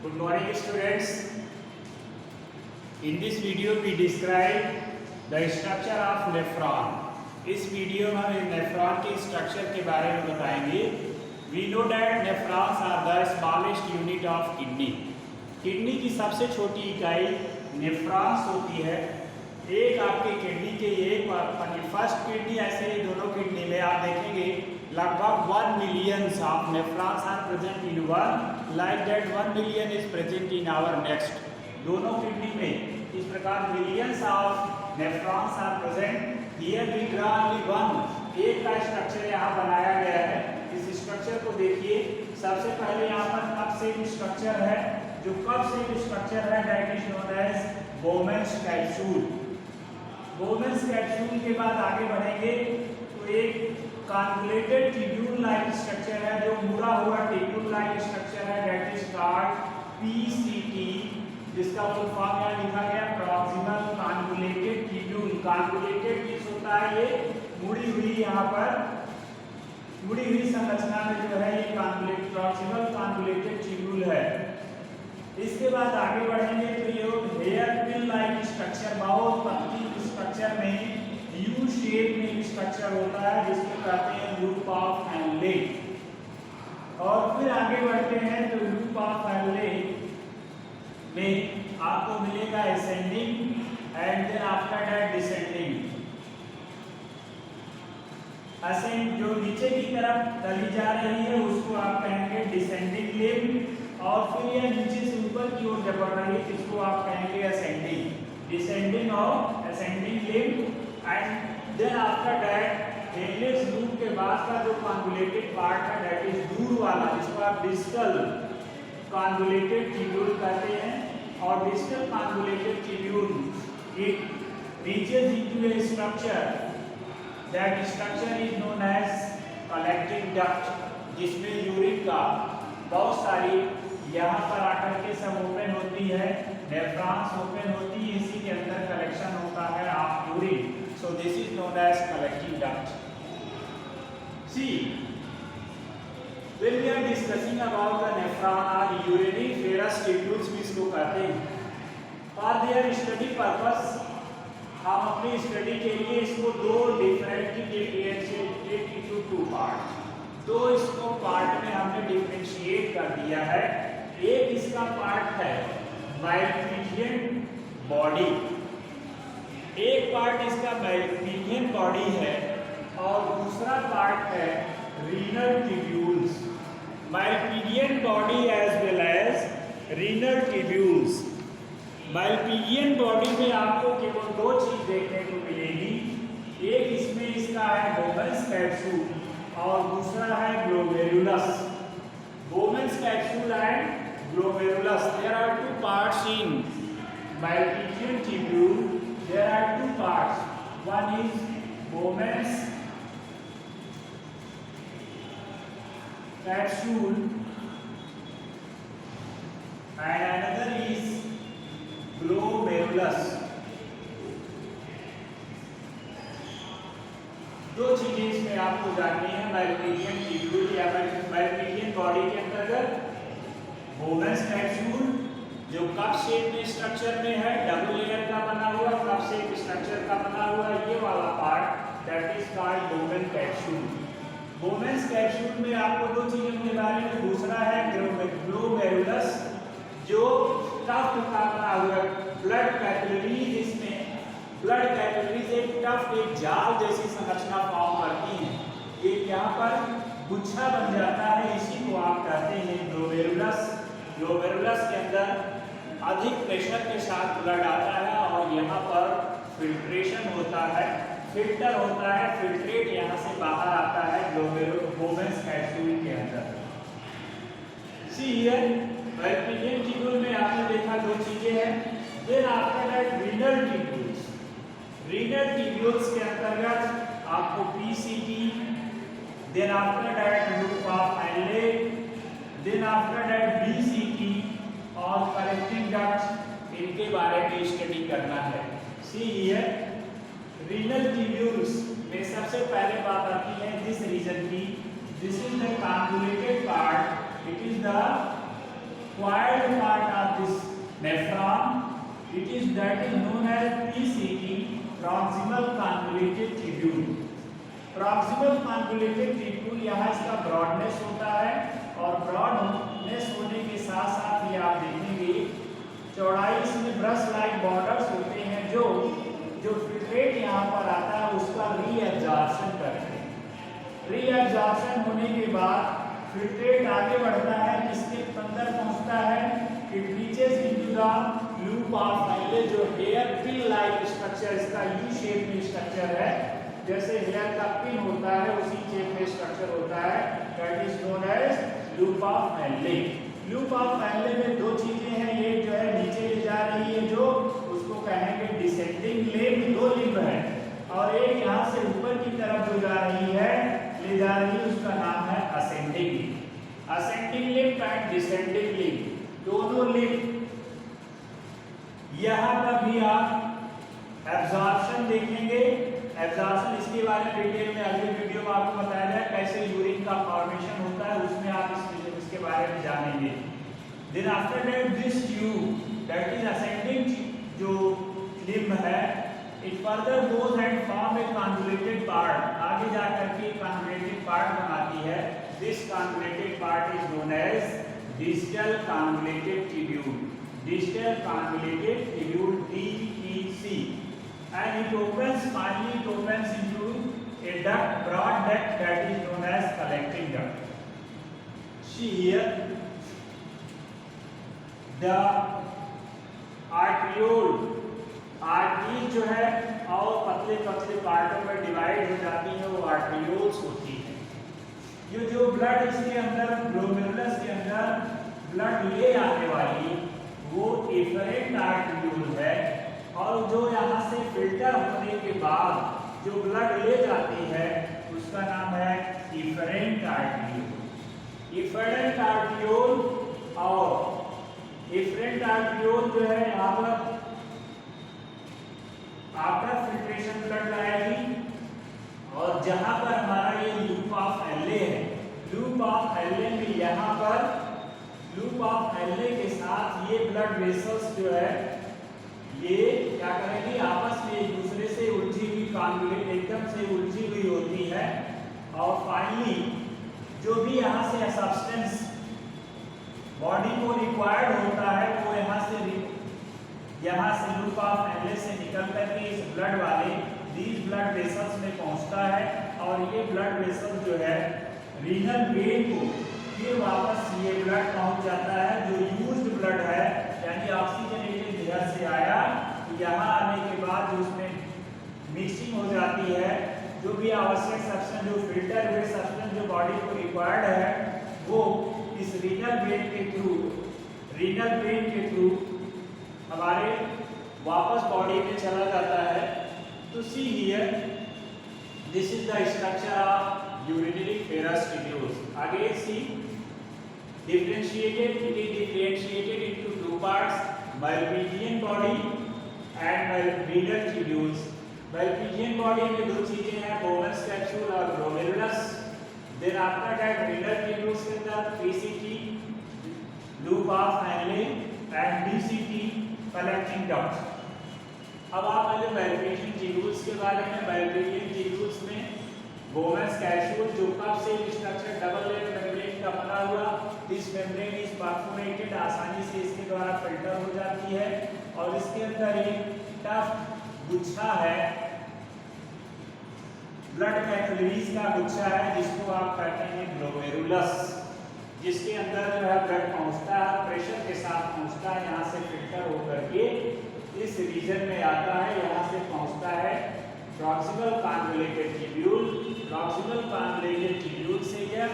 Good morning students. In this video we describe the structure of nephron. इस video में हम nephron के structure के बारे में बताएंगे. We know that nephrons are the smallest unit of kidney. Kidney की सबसे छोटी इकाई नेफ्रॉन्स होती है. एक आपके किडनी के एक फर्स्ट किडनी ऐसे ही दोनों किडनी में आप देखेंगे लगभग 1 million of nephrons are present in one, like that 1 million is present in our next. दोनों किडनी में इस प्रकार millions of nephrons are present. Here we draw only one. एक का स्ट्रक्चर यहाँ बनाया गया है. इस स्ट्रक्चर को देखिए. सबसे पहले यहाँ पर कप शेप स्ट्रक्चर है. जो कप शेप स्ट्रक्चर है that is known as Bowman's capsule. Bowman's capsule के बाद आगे बढ़ेंगे तो एक कॉन्वोल्यूटेड ट्यूब्यूल लाइक स्ट्रक्चर है जो मुड़ा हुआ ट्यूब्यूल लाइक स्ट्रक्चर है that is called PCT, जिसका फुल फॉर्म यहाँ लिखा गया proximal convoluted tubule. Convoluted means होता है ये मुड़ी हुई, यहाँ पर मुड़ी हुई संरचना में जो है ये कॉन्वोल्यूटेड प्रॉक्सिमल कॉन्वोल्यूटेड ट्यूब्यूल है. इसके बाद आगे बढ़ेंगे तो ये हेयर पिन लाइक स्ट्रक्चर, बहुत पतली स्ट्रक्चर में यू शेप में स्ट्रक्चर होता है जिसको कहते हैं लूप ऑफ हैनले. और फिर आगे बढ़ते हैं तो लूप ऑफ हैनले में आपको मिलेगा ascending and then after that descending. Ascend जो नीचे की तरफ तली जा रही है उसको आप कहेंगे डिसेंडिंग लिम्ब, और फिर यह नीचे से ऊपर की ओर जब बढ़ रही है इसको आप कहेंगे असेंडिंग. डिसेंडिंग और ascending limb. And then after that Henle's loop के बाद का जो कॉन्वोल्यूटेड पार्ट है दैट इज दूर वाला, जिसको आप डिस्टल कॉन्वोल्यूटेड ट्यूब्यूल कहते हैं. और distal convoluted tubule it reaches into a structure, that structure is known as collecting duct, जिसमें यूरिन का बहुत सारी यहाँ पर आकर के सब ओपन होती है, नेफ्रॉन्स ओपन होती है, इसी के अंदर कलेक्शन होता है of urine. So this is known as collecting duct. See when we are discussing about the nephron or uriniferous tubules भी इसको कहते हैं. for their study purpose हम अपनी स्टडी के लिए इसको दो differently differentiate into two part, तो इसको पार्ट में हमने डिफरेंशिएट कर दिया है. एक इसका पार्ट है माइल्पिडियन बॉडी, एक पार्ट इसका माइल्पिडियन बॉडी है और दूसरा पार्ट है renal tubules. Malpighian body as well as renal tubules. Malpighian body में आपको केवल दो चीज देखने को मिलेगी. एक इसमें इसका है बोमेन्स कैप्सूल और दूसरा है glomerulus. Bowman's capsule and glomerulus. There are two parts in Malpighian tubule. There are two parts. One is Bowman's capsule and another is glomerulus. दो चीजें इसमें आपको जाननी है. Malpighian tubule या Malpighian बॉडी के अंतर्गत बोमेन्स कैप्सूल जो कप शेप में स्ट्रक्चर में है, डबल लेयर का बना हुआ कप शेप स्ट्रक्चर का बना हुआ ये वाला part that is called Bowman capsule. Bowman's capsule में आपको दो चीजों के बारे में, दूसरा है ग्लोमेरुलस जो टफ्ट का बना हुआ ब्लड कैपिलरीज. इसमें ब्लड कैपिलरीज एक टफ्ट एक जाल जैसी संरचना फॉर्म करती है. ये यहाँ पर गुच्छा बन जाता है, इसी को आप कहते हैं ग्लोमेरुलस. ग्लोमेरुलस के अंदर अधिक प्रेशर के साथ ब्लड आता है और यहाँ पर फिल्ट्रेशन होता है, फिल्टर होता है, फिल्ट्रेट यहाँ से बाहर आता है बोमेन्स कैप्सूल के अंदर. सी हियर माइल्पिडियन ट्यूब्यूल में आपने देखा दो चीजें हैं. Then after that renal tubules. Renal tubules के अंतर्गत आपको PCT, then after that loop of Henle, then after that BCT और collecting ducts, इनके बारे में स्टडी करना है. See here, renal tubules में सबसे पहले बात आती है this region की. This is the convoluted part. It is the coiled part that is known as PCT, proximal convoluted tubule. Proximal convoluted tubule यहाँ इसका ब्रॉडनेस होता है और ब्रॉडनेस होने के साथ साथ ये आप देखेंगे चौड़ाई इसमें ब्रश लाइक बॉर्डर्स होते हैं जो फिल्ट्रेट यहाँ पर आता है उसका रीएब्जॉर्प्शन करते हैं। रीएब्जॉर्प्शन होने के बाद फिल्ट्रेट आगे बढ़ता है, इसके अंदर पहुँचता है, it reaches into the loop of फैले जो हेयर पिन लाइक स्ट्रक्चर, इसका यू शेप में स्ट्रक्चर है, जैसे हेयर का पिन होता है उसी शेप में स्ट्रक्चर होता है, that is known as loop of फैले। लूप ऑफ फैले में दो चीजें हैं, एक जो है नीचे ले जा रही है जो उसको कहेंगे डिसेंडिंग लिम्ब, दो लिम्ब है, और एक यहाँ से ऊपर की तरफ जो जा रही है ले जा रही है उसका नाम है ascending limb. Ascending limb and descending limb दोनों लिम्ब। यहाँ पर भी आप एब्जॉर्प्शन देखेंगे, एब्जॉर्प्शन इसके बारे में डिटेल में अगले वीडियो में आपको बताया जाए कैसे यूरिन का फॉर्मेशन होता है, उसमें आप इसके बारे में जानेंगे। Then after that this tube that is ascending जो लिम्ब है, it further goes and form a convoluted part, आगे जाकर के कॉन्वोल्यूटेड पार्ट बनाती है। This convoluted part is known as distal convoluted tubule, distal convoluted tubule DEC, and it opens finally it opens into a duct, broad duct that is known as collecting duct. See here the arteries जो है और पतले पतले पार्टों में divide हो जाती है, वो आर्टरियोल्स होती है। ये जो ब्लड इसके अंदर ग्लोमेरुलस के अंदर ब्लड ले आने वाली वो एफरेंट आर्टरियोल है, और जो यहाँ से फिल्टर होने के बाद जो ब्लड ले जाती है उसका नाम है इफरेंट आर्टरियोल। इफरेंट आर्टरियोल और इफरेंट आर्टरियोल जो है यहाँ पर आफ्टर फिल्ट्रेशन ब्लड लाएगी, और जहाँ पर हमारा ये लूप ऑफ एले है, लूप ऑफ एले में यहाँ पर लूप ऑफ एले के साथ ये ब्लड वेसल्स जो है ये क्या करेंगी आपस में एक दूसरे से उलझी हुई कॉन्वोल्यूट एकदम से उलझी हुई होती है, और फाइनली जो भी यहाँ से सब्सटेंस बॉडी को रिक्वायर्ड होता है वो यहाँ से लूप ऑफ एले से निकल करके इस ब्लड वाले दीज ब्लड वेसल्स में पहुँचता है, और ये ब्लड वेसल्स जो है रीनल वेन को फिर वापस ये ब्लड पहुँच जाता है, जो यूज्ड ब्लड है यानी ऑक्सीजनेटेड लेयर से आया, यहाँ आने के बाद जो उसमें मिक्सिंग हो जाती है, जो भी आवश्यक सब्सटेंस जो फिल्टर हुए सब्सटेंस जो बॉडी को रिक्वायर्ड है वो इस रीनल वेन के थ्रू हमारे वापस बॉडी में चला जाता है। तो see here this is the structure of urinary पेरस tubules. आगे सी differentiated, it is differentiated into two parts, Malpighian body and renal tubules. Malpighian body में दो चीजें हैं, Bowman's capsule और glomerulus. Then after that renal tubules के अंदर PCT, loop of Henle and DCT, collecting duct. अब आप पहले Malpighian tubules के बारे में, Malpighian tubules में Bowman's capsule जो कब से स्ट्रक्चर डबल लेयर मेम्ब्रेन का बना हुआ, दिस मेम्ब्रेन इज परफोरेटेड, आसानी से इसके द्वारा फिल्टर हो जाती है, और इसके अंदर एक टफ गुच्छा है, ब्लड कैपिलरीज का गुच्छा है जिसको आप कहते हैं ग्लोमेरुलस, जिसके अंदर जो है ब्लड पहुंचता है, प्रेशर के साथ पहुंचता है, यहाँ से फिल्टर होकर के इस रीजन में आता है, यहाँ से पहुंचता है proximal convoluted tubule. Proximal convoluted tubule से यह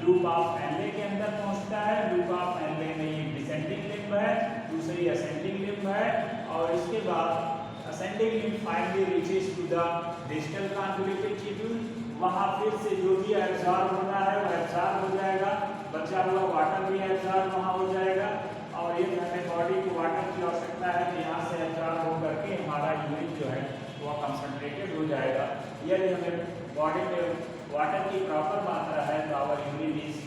लूप ऑफ एले के अंदर पहुंचता है। लूप ऑफ एले में एक डिसेंडिंग लिम्ब है, दूसरी असेंडिंग लिम्ब है, और इसके बाद ascending limb finally reaches to the distal convoluted tubule. वहां फिर से जो भी एब्जॉर्ब होना है वो एब्जॉर्ब हो जाएगा, बचा हुआ वाटर भी एब्जॉर्ब वहां हो जाएगा, और ये हमें बॉडी को वाटर की आवश्यकता है तो यहाँ से एब्जॉर्ब होकर के हमारा यूरिन जो है वो कंसंट्रेटेड हो जाएगा। यदि हमें बॉडी में वाटर की प्रॉपर मात्रा है तो our urine is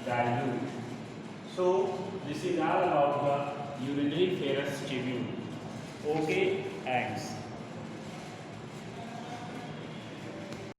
dilute. So this is all about the urinary ferrous tubule. Okay, thanks.